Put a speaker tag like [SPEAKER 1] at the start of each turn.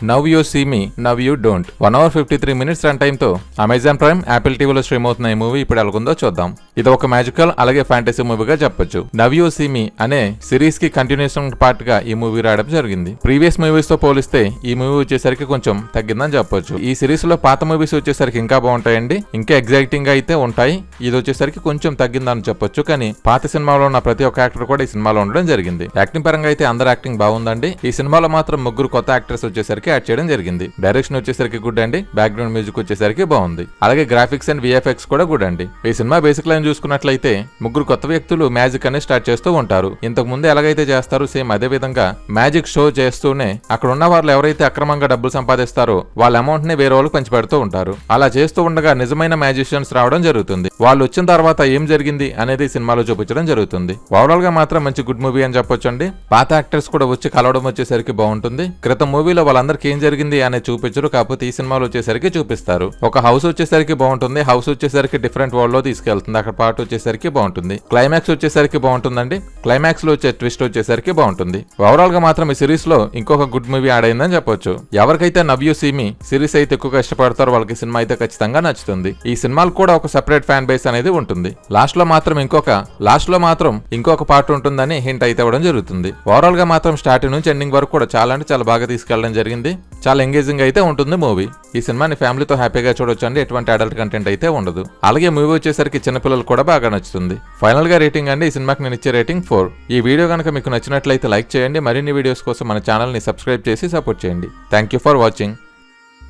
[SPEAKER 1] Now you see me now you don't 1 hour 53 minutes run time తో Amazon Prime Apple టీవీలో stream అవుతున్న ఈ movie ఇప్పుడు ఎలాగుందో చూద్దాం. ఇది ఒక మ్యాజికల్ అలాగే ఫ్యాంటసీ మూవీగా చెప్పొచ్చు. నవ్ యూ సీ మీ అనే సిరీస్ కి కంటిన్యూషన్ పార్ట్ గా ఈ మూవీ రావడం జరిగింది. ప్రీవియస్ మూవీస్ తో పోలిస్తే ఈ మూవీ వచ్చేసరికి కొంచెం తగ్గిందని చెప్పొచ్చు. ఈ సిరీస్ లో పాత మూవీస్ వచ్చేసరికి ఇంకా బాగుంటాయండి, ఇంకా ఎగ్జైటింగ్ గా అయితే ఉంటాయి. ఇది వచ్చేసరికి కొంచెం తగ్గిందని చెప్పొచ్చు. కానీ పాత సినిమాలో ఉన్న ప్రతి ఒక్క యాక్టర్ కూడా ఈ సినిమాలో ఉండడం జరిగింది. యాక్టింగ్ పరంగా అయితే అందరు యాక్టింగ్ బాగుందండి. ఈ సినిమాలో మాత్రం ముగ్గురు కొత్త యాక్టర్స్ వచ్చేసరికి యాడ్ చేయడం జరిగింది. డైరెక్షన్ వచ్చేసరికి గుడ్ అండి, బ్యాక్గ్రౌండ్ మ్యూజిక్ వచ్చేసరికి బాగుంది. అలాగే గ్రాఫిక్స్ అండ్ విఎఫ్ఎక్స్ కూడా గుడ్ అండి. ఈ సినిమా బేసిక్ లైన్ చూసుకున్నట్లయితే ముగ్గురు కొత్త వ్యక్తులు మ్యాజిక్ అనేది స్టార్ట్ చేస్తూ ఉంటారు. ఇంతకు ముందు ఎలాగైతే చేస్తారో సేమ్ అదే విధంగా మ్యాజిక్ షో చేస్తూనే అక్కడ ఉన్న వాళ్ళు ఎవరైతే అక్రమంగా డబ్బులు సంపాదిస్తారో వాళ్ళ అమౌంట్ ని వేరే వాళ్ళకి పంచిపెడుతూ ఉంటారు. అలా చేస్తూ ఉండగా నిజమైన మ్యాజిషియన్స్ రావడం జరుగుతుంది. వాళ్ళు వచ్చిన తర్వాత ఏం జరిగింది అనేది సినిమాలో చూపించడం జరుగుతుంది. ఓవరాల్ గా మాత్రం మంచి గుడ్ మూవీ అని చెప్పొచ్చు అండి. పాత యాక్టర్స్ కూడా వచ్చి కలవడం వచ్చేసరికి బాగుంటుంది. క్రితం మూవీలో వాళ్ళందరికీ ఏం జరిగింది అనేది చూపించరు, కాకపోతే ఈ సినిమాలో వచ్చేసరికి చూపిస్తారు. ఒక హౌస్ వచ్చేసరికి బాగుంటుంది. హౌస్ వచ్చేసరికి డిఫరెంట్ వరల్డ్ లో తీసుకెళ్తుంది. అక్కడ పార్ట్ వచ్చేసరికి బాగుంటుంది. క్లైమాక్స్ వచ్చేసరికి బాగుంటుందండి. క్లైమాక్స్ లో వచ్చే ట్విస్ట్ వచ్చేసరికి బాగుంటుంది. ఓవరాల్ గా మాత్రం ఈ సిరీస్ లో ఇంకొక గుడ్ మూవీ యాడ్ అయిందని చెప్పొచ్చు. ఎవరికైతే now you see me series అయితే ఎక్కువగా ఇష్టపడతారో వాళ్ళకి సినిమా అయితే ఖచ్చితంగా నచ్చుతుంది. ఈ సినిమాలు కూడా ఒక సెపరేట్ ఫ్యాన్ బేస్ అనేది ఉంటుంది. లాస్ట్ లో మాత్రం ఇంకొక పార్ట్ ఉంటుందని హింట్ అయితే ఇవ్వడం జరుగుతుంది. ఓవరాల్ గా మాత్రం స్టార్టింగ్ నుంచి ఎండింగ్ వరకు కూడా చాలా అంటే చాలా బాగా తీసుకెళ్లడం జరిగింది. చాలా ఎంగేజింగ్ అయితే ఉంటుంది మూవీ. ఈ సినిమాని ఫ్యామిలీతో హ్యాపీగా చూడొచ్చు అండి. ఎటువంటి అడల్ట్ కంటెంట్ అయితే ఉండదు. అలాగే మూవీ వచ్చేసరికి చిన్నపిల్లలు కూడా బాగా నచ్చుతుంది. ఫైనల్ గా రేటింగ్ అండి, ఈ సినిమాకి నేను ఇచ్చే రేటింగ్ 4. ఈ వీడియో కనుక మీకు నచ్చినట్లయితే లైక్ చేయండి. మరిన్ని వీడియోస్ కోసం మన ఛానల్ ని సబ్స్క్రైబ్ చేసి సపోర్ట్ చేయండి. Thank you for watching.